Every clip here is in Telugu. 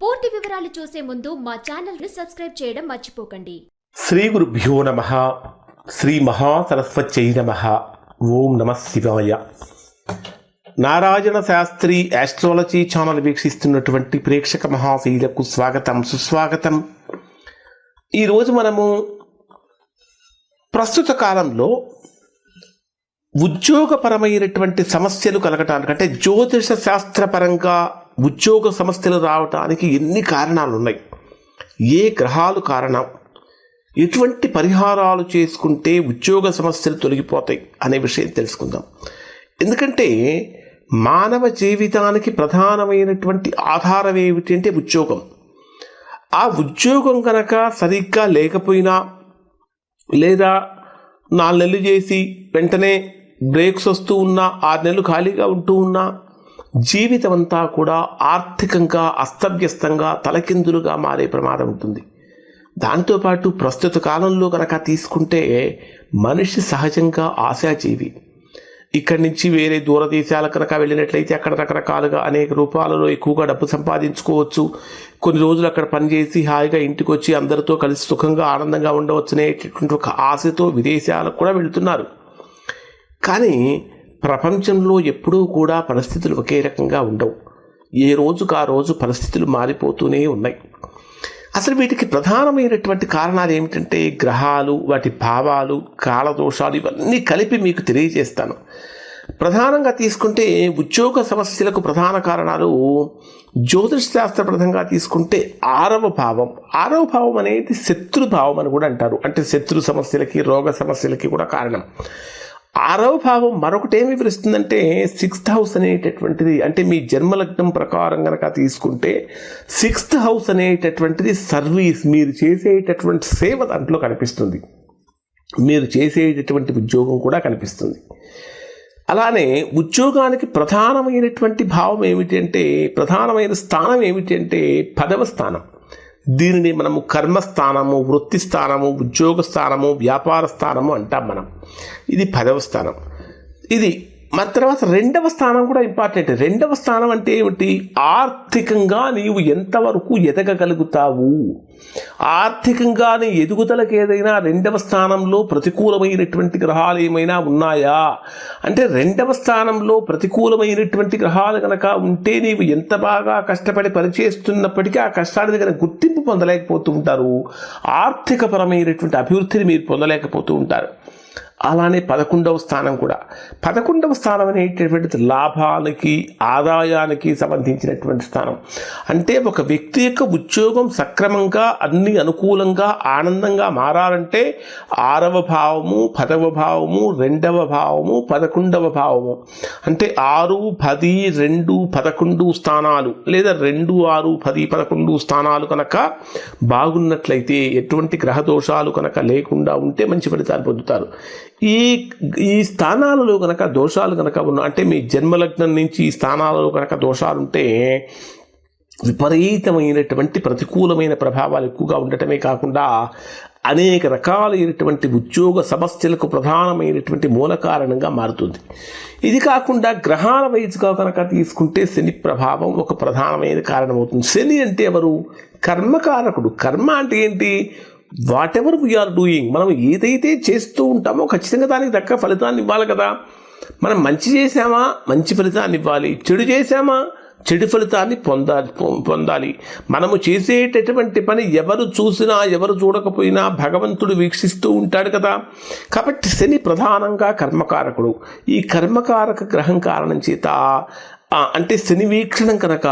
పూర్తి వివరాలు చూసే ముందు మా ఛానల్ ని సబ్స్క్రైబ్ చేయడం మర్చిపోకండి. శ్రీ గురుభ్యో నమః. శ్రీ మహాసరస్వత్యై నమః. ఓం నమః శివాయ. నారాయణ శాస్త్రి ఆస్ట్రాలజీ ఛానల్ వీక్షిస్తున్నటువంటి ప్రేక్షక మహాశీలకు స్వాగతం, సుస్వాగతం. ఈరోజు మనము ప్రస్తుత కాలంలో ఉద్యోగపరమైనటువంటి సమస్యలు కలగటానికి, అంటే జ్యోతిష శాస్త్రపరంగా ఉద్యోగ సమస్యలు రావటానికి ఎన్ని కారణాలు ఉన్నాయి, ఏ గ్రహాలు కారణం, ఎటువంటి పరిహారాలు చేసుకుంటే ఉద్యోగ సమస్యలు తొలగిపోతాయి అనే విషయం తెలుసుకుందాం. ఎందుకంటే మానవ జీవితానికి ప్రధానమైనటువంటి ఆధారం ఏమిటి అంటే ఉద్యోగం. ఆ ఉద్యోగం కనుక సరిగ్గా లేకపోయినా, లేదా 4 నెలలు చేసి వెంటనే బ్రేక్స్ వస్తూ ఉన్నా, 6 నెలలు ఖాళీగా ఉంటూ ఉన్నా, జీవితం అంతా కూడా ఆర్థికంగా అస్తవ్యస్తంగా తలకిందులుగా మారే ప్రమాదం ఉంటుంది. దాంతోపాటు ప్రస్తుత కాలంలో కనుక తీసుకుంటే మనిషి సహజంగా ఆశాజీవి. ఇక్కడి నుంచి వేరే దూర దేశాలకు కనుక వెళ్ళినట్లయితే అక్కడ రకరకాలుగా అనేక రూపాలలో ఎక్కువగా డబ్బు సంపాదించుకోవచ్చు. కొన్ని రోజులు అక్కడ పనిచేసి హాయిగా ఇంటికి వచ్చి అందరితో కలిసి సుఖంగా ఆనందంగా ఉండవచ్చునేటటువంటి ఒక ఆశతో విదేశాలకు కూడా వెళుతున్నారు. కానీ ప్రపంచంలో ఎప్పుడూ కూడా పరిస్థితులు ఒకే రకంగా ఉండవు. ఏ రోజుకు ఆ రోజు పరిస్థితులు మారిపోతూనే ఉన్నాయి. అసలు వీటికి ప్రధానమైనటువంటి కారణాలు ఏమిటంటే గ్రహాలు, వాటి భావాలు, కాలదోషాలు, ఇవన్నీ కలిపి మీకు తెలియజేస్తాను. ప్రధానంగా తీసుకుంటే ఉద్యోగ సమస్యలకు ప్రధాన కారణాలు జ్యోతిష్ శాస్త్రపరంగా తీసుకుంటే 6వ భావం. 6వ భావం అనేది శత్రుభావం అని కూడా అంటారు. అంటే శత్రు సమస్యలకి, రోగ సమస్యలకి కూడా కారణం. 6వ భావం మరొకటి ఏమి వివరిస్తుందంటే 6th హౌస్ అనేటటువంటిది, అంటే మీ జన్మలగ్నం ప్రకారం కనుక తీసుకుంటే 6th హౌస్ అనేటటువంటిది సర్వీస్, మీరు చేసేటటువంటి సేవ దాంట్లో కనిపిస్తుంది, మీరు చేసేటటువంటి ఉద్యోగం కూడా కనిపిస్తుంది. అలానే ఉద్యోగానికి ప్రధానమైనటువంటి భావం ఏమిటి అంటే, ప్రధానమైన స్థానం ఏమిటి అంటే 10వ స్థానం. దీనిని మనము కర్మస్థానము, వృత్తి స్థానము, ఉద్యోగ స్థానము, వ్యాపార స్థానము అంటాం మనం. ఇది 10వ స్థానం. ఇది మన తర్వాత 2వ స్థానం కూడా ఇంపార్టెంట్. 2వ స్థానం అంటే ఏమిటి? ఆర్థికంగా నీవు ఎంతవరకు ఎదగగలుగుతావు, ఆర్థికంగా నీ ఎదుగుదలకు ఏదైనా 2వ స్థానంలో ప్రతికూలమైనటువంటి గ్రహాలు ఏమైనా ఉన్నాయా అంటే, 2వ స్థానంలో ప్రతికూలమైనటువంటి గ్రహాలు కనుక ఉంటే నీవు ఎంత బాగా కష్టపడి పనిచేస్తున్నప్పటికీ ఆ కష్టానికి దగ్గర గుర్తింపు పొందలేకపోతూ ఉంటారు, ఆర్థికపరమైనటువంటి అభివృద్ధిని మీరు పొందలేకపోతూ ఉంటారు. అలానే 11వ స్థానం కూడా. 11వ స్థానం అనేటటువంటిది లాభానికి, ఆదాయానికి సంబంధించినటువంటి స్థానం. అంటే ఒక వ్యక్తి యొక్క ఉద్యోగం సక్రమంగా అన్ని అనుకూలంగా ఆనందంగా మారాలంటే 6వ భావము, 10వ భావము, 2వ భావము, 11వ భావము, అంటే 6, 10, 2, 11 స్థానాలు, లేదా 2, 6, 10, 11 స్థానాలు కనుక బాగున్నట్లయితే, ఎటువంటి గ్రహ దోషాలు కనుక లేకుండా ఉంటే మంచి ఫలితాలు పొందుతారు. ఈ స్థానాలలో కనుక దోషాలు కనుక ఉన్న, అంటే మీ జన్మలగ్నం నుంచి ఈ స్థానాలలో కనుక దోషాలుంటే విపరీతమైనటువంటి ప్రతికూలమైన ప్రభావాలు ఎక్కువగా ఉండటమే కాకుండా అనేక రకాలైనటువంటి ఉద్యోగ సమస్యలకు ప్రధానమైనటువంటి మూల కారణంగా మారుతుంది. ఇది కాకుండా గ్రహాల వైజ్గా కనుక తీసుకుంటే శని ప్రభావం ఒక ప్రధానమైన కారణమవుతుంది. శని అంటే ఎవరు? కర్మకారకుడు. కర్మ అంటే ఏంటి? వాట్ ఎవర్ వీఆర్ డూయింగ్, మనం ఏదైతే చేస్తూ ఉంటామో ఖచ్చితంగా దానికి దక్క ఫలితాన్ని ఇవ్వాలి కదా. మనం మంచి చేసామా, మంచి ఫలితాన్ని ఇవ్వాలి. చెడు చేసామా, చెడు ఫలితాన్ని పొందాలి. మనము చేసేటటువంటి పని ఎవరు చూసినా, ఎవరు చూడకపోయినా భగవంతుడు వీక్షిస్తూ ఉంటాడు కదా. కాబట్టి శని ప్రధానంగా కర్మకారకుడు. ఈ కర్మకారక గ్రహం కారణం చేత, అంటే శని వీక్షణం కనుక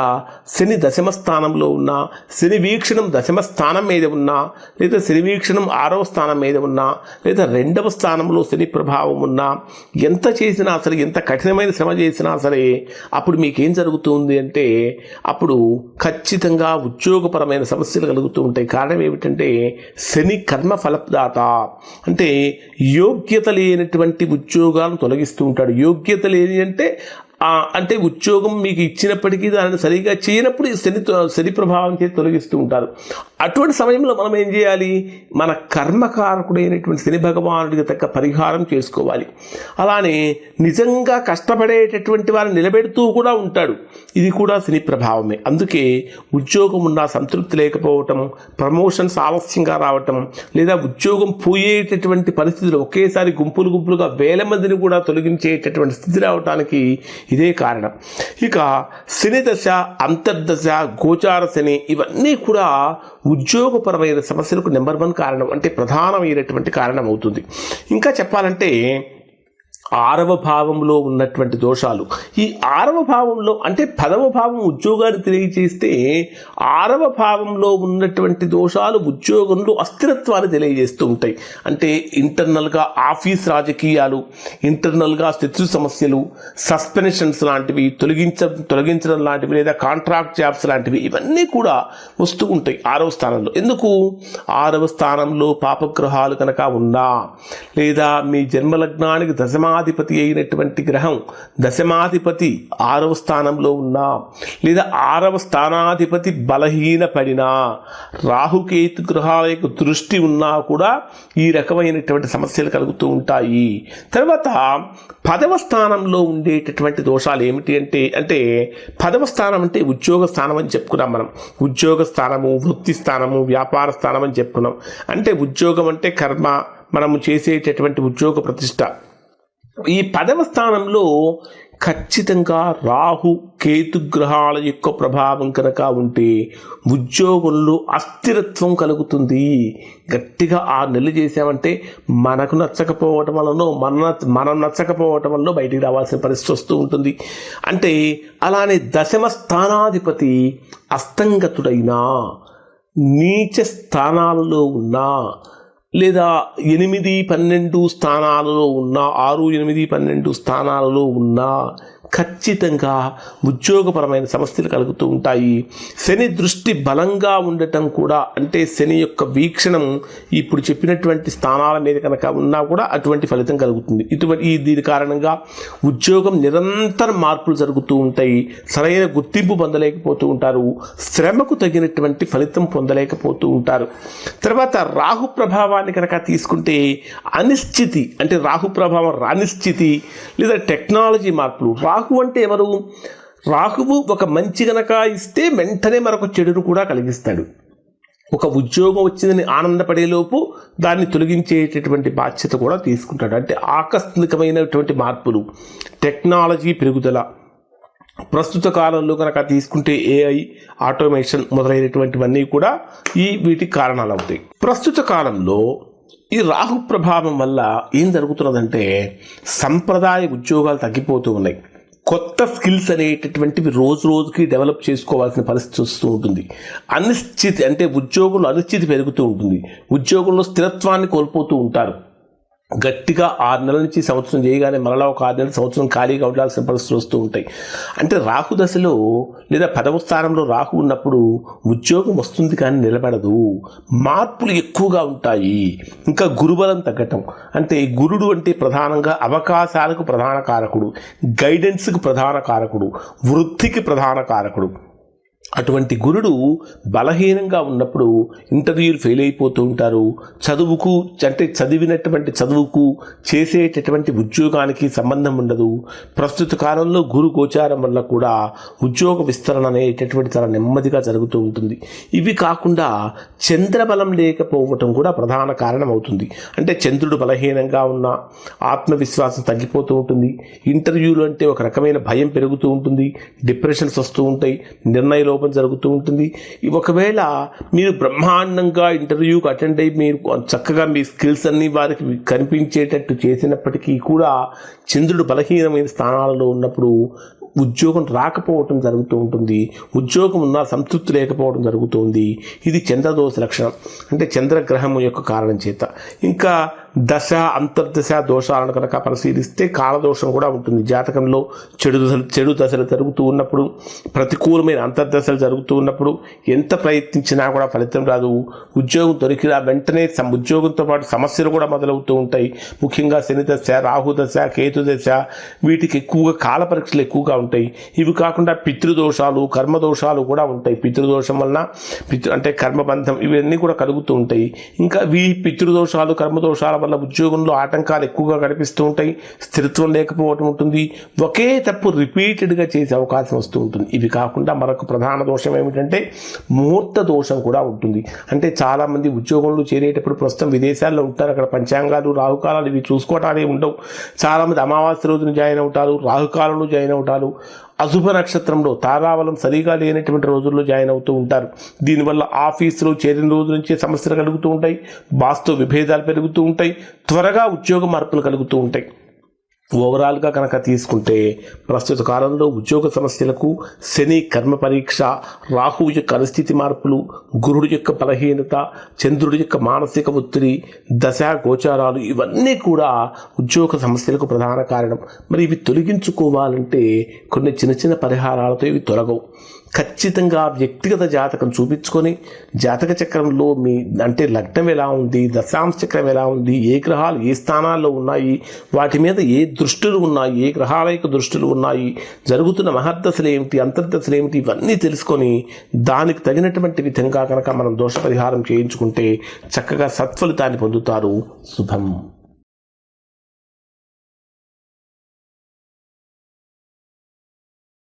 శని 10వ స్థానంలో ఉన్నా, శని వీక్షణం 10వ స్థానం మీద ఉన్నా, లేదా శని వీక్షణం 6వ స్థానం మీద ఉన్నా, లేదా 2వ స్థానంలో శని ప్రభావం ఉన్నా, ఎంత చేసినా సరే, ఎంత కఠినమైన శ్రమ చేసినా సరే, అప్పుడు మీకేం జరుగుతుంది అంటే అప్పుడు ఖచ్చితంగా ఉద్యోగపరమైన సమస్యలు కలుగుతూ ఉంటాయి. కారణం ఏమిటంటే శని కర్మ ఫలప్రదాత, అంటే యోగ్యత లేనటువంటి ఉద్యోగాలను తొలగిస్తూ ఉంటాడు. యోగ్యత లేని అంటే అంటే ఉద్యోగం మీకు ఇచ్చినప్పటికీ దానిని సరిగా చేయనప్పుడు ఈ శని ప్రభావం చేసి తొలగిస్తూ ఉంటారు. అటువంటి సమయంలో మనం ఏం చేయాలి? మన కర్మకారకుడైనటువంటి శని భగవానుడికి తగ్గ పరిహారం చేసుకోవాలి. అలానే నిజంగా కష్టపడేటటువంటి వారిని నిలబెడుతూ కూడా ఉంటాడు. ఇది కూడా శని ప్రభావమే. అందుకే ఉద్యోగం ఉన్న సంతృప్తి లేకపోవటం, ప్రమోషన్స్ ఆలస్యంగా రావటం, లేదా ఉద్యోగం పోయేటటువంటి పరిస్థితులు ఒకేసారి గుంపులుగా వేల మందిని కూడా తొలగించేటటువంటి స్థితి రావటానికి ఇదే కారణం. ఇక శని దశ, అంతర్దశ, గోచార శని ఇవన్నీ కూడా ఉద్యోగపరమైన సమస్యలకు నెంబర్ 1 కారణం, అంటే ప్రధానమైనటువంటి కారణం అవుతుంది. ఇంకా చెప్పాలంటే 6వ భావంలో ఉన్నటువంటి దోషాలు. ఈ 6వ భావంలో అంటే 10వ భావం ఉద్యోగాన్ని తెలియజేస్తే 6వ భావంలో ఉన్నటువంటి దోషాలు ఉద్యోగంలో అస్థిరత్వాన్ని తెలియజేస్తూ ఉంటాయి. అంటే ఇంటర్నల్గా ఆఫీస్ రాజకీయాలు, ఇంటర్నల్గా శత్రు సమస్యలు, సస్పెన్షన్స్ లాంటివి, తొలగించడం లాంటివి, లేదా కాంట్రాక్ట్ జాబ్స్ లాంటివి ఇవన్నీ కూడా వస్తూ ఉంటాయి 6వ స్థానంలో. ఎందుకు? 6వ స్థానంలో పాపగ్రహాలు కనుక ఉన్నా, లేదా మీ జన్మలగ్నానికి దశమాధిపతి అయినటువంటి గ్రహం దశమాధిపతి 6వ స్థానంలో ఉన్నా, లేదా 6వ స్థానాధిపతి బలహీన పడినా, రాహుకేతు గ్రహాల యొక్క దృష్టి ఉన్నా కూడా ఈ రకమైనటువంటి సమస్యలు కలుగుతూ ఉంటాయి. తర్వాత 10వ స్థానంలో ఉండేటటువంటి దోషాలు ఏమిటి అంటే 10వ స్థానం అంటే ఉద్యోగ స్థానం అని చెప్పుకున్నాం మనం. ఉద్యోగ స్థానము, వృత్తి స్థానము, వ్యాపార స్థానం అని చెప్పుకున్నాం. అంటే ఉద్యోగం అంటే కర్మ, మనము చేసేటటువంటి ఉద్యోగ ప్రతిష్ట. ఈ 10వ స్థానంలో ఖచ్చితంగా రాహు కేతు గ్రహాల యొక్క ప్రభావం కనుక ఉంటే ఉద్యోగంలో అస్థిరత్వం కలుగుతుంది. గట్టిగా 6 నెలలు చేసామంటే మనకు నచ్చకపోవటం వలన, మనం నచ్చకపోవటం వల్ల బయటికి రావాల్సిన పరిస్థితి వస్తూ ఉంటుంది. అంటే అలానే దశమ స్థానాధిపతి అస్తంగతుడైనా, నీచ స్థానాలలో ఉన్నా, లేదా 8, 12 స్థానాలలో ఉన్న, 6, 8, 12 స్థానాలలో ఉన్న ఖచ్చితంగా ఉద్యోగపరమైన సమస్యలు కలుగుతూ ఉంటాయి. శని దృష్టి బలంగా ఉండటం కూడా, అంటే శని యొక్క వీక్షణం ఇప్పుడు చెప్పినటువంటి స్థానాల మీద కనుక ఉన్నా కూడా అటువంటి ఫలితం కలుగుతుంది. దీని కారణంగా ఉద్యోగం నిరంతరం మార్పులు జరుగుతూ ఉంటాయి. సరైన గుర్తింపు పొందలేకపోతూ ఉంటారు. శ్రమకు తగినటువంటి ఫలితం పొందలేకపోతూ ఉంటారు. తర్వాత రాహు ప్రభావాన్ని కనుక తీసుకుంటే అనిశ్చితి, అంటే రాహు ప్రభావం అనిశ్చితి, లేదా టెక్నాలజీ మార్పులు. రాహు అంటే ఎవరు? రాహువు ఒక మంచి గనక ఇస్తే వెంటనే మరొక చెడును కూడా కలిగిస్తాడు. ఒక ఉద్యోగం వచ్చిందని ఆనందపడేలోపు దాన్ని తొలగించేటటువంటి బాధ్యత కూడా తీసుకుంటాడు. అంటే ఆకస్మికమైనటువంటి మార్పులు, టెక్నాలజీ పెరుగుదల. ప్రస్తుత కాలంలో కనుక తీసుకుంటే AI, ఆటోమేషన్ మొదలైనటువంటివన్నీ కూడా వీటికి కారణాలు అవుతాయి. ప్రస్తుత కాలంలో ఈ రాహు ప్రభావం వల్ల ఏం జరుగుతున్నదంటే సంప్రదాయ ఉద్యోగాలు తగ్గిపోతూ ఉన్నాయి. కొత్త స్కిల్స్ అనేటటువంటివి రోజు రోజుకి డెవలప్ చేసుకోవాల్సిన పరిస్థితి వస్తూ ఉంటుంది. అనిశ్చితి, అంటే ఉద్యోగంలో అనిశ్చితి పెరుగుతూ ఉంటుంది. ఉద్యోగంలో స్థిరత్వాన్ని కోల్పోతూ ఉంటారు. గట్టిగా 6 నెలల నుంచి సంవత్సరం చేయగానే మరలా ఒక 6 నెలల సంవత్సరం ఖాళీగా ఉండాల్సిన పరిస్థితులు వస్తూ ఉంటాయి. అంటే రాహు దశలో లేదా 10వ స్థానంలో రాహు ఉన్నప్పుడు ఉద్యోగం వస్తుంది కానీ నిలబడదు, మార్పులు ఎక్కువగా ఉంటాయి. ఇంకా గురుబలం తగ్గటం, అంటే గురుడు అంటే ప్రధానంగా అవకాశాలకు ప్రధాన కారకుడు, గైడెన్స్కి ప్రధాన కారకుడు, వృద్ధికి ప్రధాన కారకుడు. అటువంటి గురుడు బలహీనంగా ఉన్నప్పుడు ఇంటర్వ్యూలు ఫెయిల్ అయిపోతూ ఉంటారు. చదువుకు, అంటే చదివినటువంటి చదువుకు, చేసేటటువంటి ఉద్యోగానికి సంబంధం ఉండదు. ప్రస్తుత కాలంలో గురు గోచారం వల్ల కూడా ఉద్యోగ విస్తరణ అనేటటువంటి చాలా నెమ్మదిగా జరుగుతూ ఉంటుంది. ఇవి కాకుండా చంద్రబలం లేకపోవటం కూడా ప్రధాన కారణం అవుతుంది. అంటే చంద్రుడు బలహీనంగా ఉన్న ఆత్మవిశ్వాసం తగ్గిపోతూ ఉంటుంది. ఇంటర్వ్యూలు అంటే ఒక రకమైన భయం పెరుగుతూ ఉంటుంది. డిప్రెషన్స్ వస్తూ ఉంటాయి. నిర్ణయ లోపం జరుగుతూ ఉంటుంది. ఒకవేళ మీరు బ్రహ్మాండంగా ఇంటర్వ్యూకి అటెండ్ అయ్యి మీరు చక్కగా మీ స్కిల్స్ అన్ని వారికి కనిపించేటట్టు చేసినప్పటికీ కూడా చంద్రుడు బలహీనమైన స్థానాలలో ఉన్నప్పుడు ఉద్యోగం రాకపోవటం జరుగుతూ ఉంటుంది. ఉద్యోగం ఉన్నా సంతృప్తి లేకపోవడం జరుగుతుంది. ఇది చంద్రదోష లక్షణం, అంటే చంద్రగ్రహం యొక్క కారణం చేత. ఇంకా దశ అంతర్దశ దోషాలను కనుక పరిశీలిస్తే కాలదోషం కూడా ఉంటుంది. జాతకంలో చెడు దశలు జరుగుతూ ఉన్నప్పుడు, ప్రతికూలమైన అంతర్దశలు జరుగుతూ ఉన్నప్పుడు ఎంత ప్రయత్నించినా కూడా ఫలితం రాదు. ఉద్యోగం దొరికినా వెంటనే ఉద్యోగంతో పాటు సమస్యలు కూడా మొదలవుతూ ఉంటాయి. ముఖ్యంగా శని దశ, రాహు దశ, కేతు దశ, వీటికి ఎక్కువగా కాల పరీక్షలు ఎక్కువగా ఉంటాయి. ఇవి కాకుండా పితృదోషాలు, కర్మదోషాలు కూడా ఉంటాయి. పితృదోషం వలన అంటే కర్మబంధం ఇవన్నీ కూడా కలుగుతూ ఉంటాయి. ఇంకా ఈ పితృదోషాలు, కర్మదోషాల వల్ల ఉద్యోగంలో ఆటంకాలు ఎక్కువగా కనిపిస్తూ ఉంటాయి. స్థిరత్వం లేకపోవటం ఉంటుంది. ఒకే తప్పు రిపీటెడ్గా చేసే అవకాశం వస్తూ ఉంటుంది. ఇవి కాకుండా మరొక ప్రధాన దోషం ఏమిటంటే ముహూర్త దోషం కూడా ఉంటుంది. అంటే చాలామంది ఉద్యోగంలో చేరేటప్పుడు ప్రస్తుతం విదేశాల్లో ఉంటారు. అక్కడ పంచాంగాలు, రాహుకాలాలు ఇవి చూసుకోవటాలే ఉండవు. చాలామంది అమావాస్య రోజున జాయిన్ అవుతారు, రాహుకాలంలో జాయిన్ అవుతారు, అశుభ నక్షత్రంలో తారాబలం సరిగా లేనటువంటి రోజుల్లో జాయిన్ అవుతూ ఉంటారు. దీనివల్ల ఆఫీసులో చేరిన రోజు నుంచే సమస్యలు కలుగుతూ ఉంటాయి. బాస్తో విభేదాలు పెరుగుతూ ఉంటాయి. త్వరగా ఉద్యోగ మార్పులు కలుగుతూ ఉంటాయి. ఓవరాల్గా కనుక తీసుకుంటే ప్రస్తుత కాలంలో ఉద్యోగ సమస్యలకు శని కర్మ పరీక్ష, రాహువు యొక్క పరిస్థితి మార్పులు, గురుడు యొక్క బలహీనత, చంద్రుడి యొక్క మానసిక ఒత్తిడి, దశ గోచారాలు ఇవన్నీ కూడా ఉద్యోగ సమస్యలకు ప్రధాన కారణం. మరి ఇవి తొలగించుకోవాలంటే కొన్ని చిన్న చిన్న పరిహారాలతో ఇవి తొలగవు. ఖచ్చితంగా వ్యక్తిగత జాతకం చూపించుకొని జాతక చక్రంలో మీ అంటే లగ్నం ఎలా ఉంది, దశాంశ చక్రం ఎలా ఉంది, ఏ గ్రహాలు ఏ స్థానాల్లో ఉన్నాయి, వాటి మీద ఏ దృష్టులు ఉన్నాయి, ఏ గ్రహాల యొక్క దృష్టులు ఉన్నాయి, జరుగుతున్న మహర్దశలు ఏమిటి, అంతర్దశలు ఏమిటి, ఇవన్నీ తెలుసుకొని దానికి తగినటువంటి విధంగా కనుక మనం దోష పరిహారం చేయించుకుంటే చక్కగా సత్ఫలితాన్ని పొందుతారు. శుభం.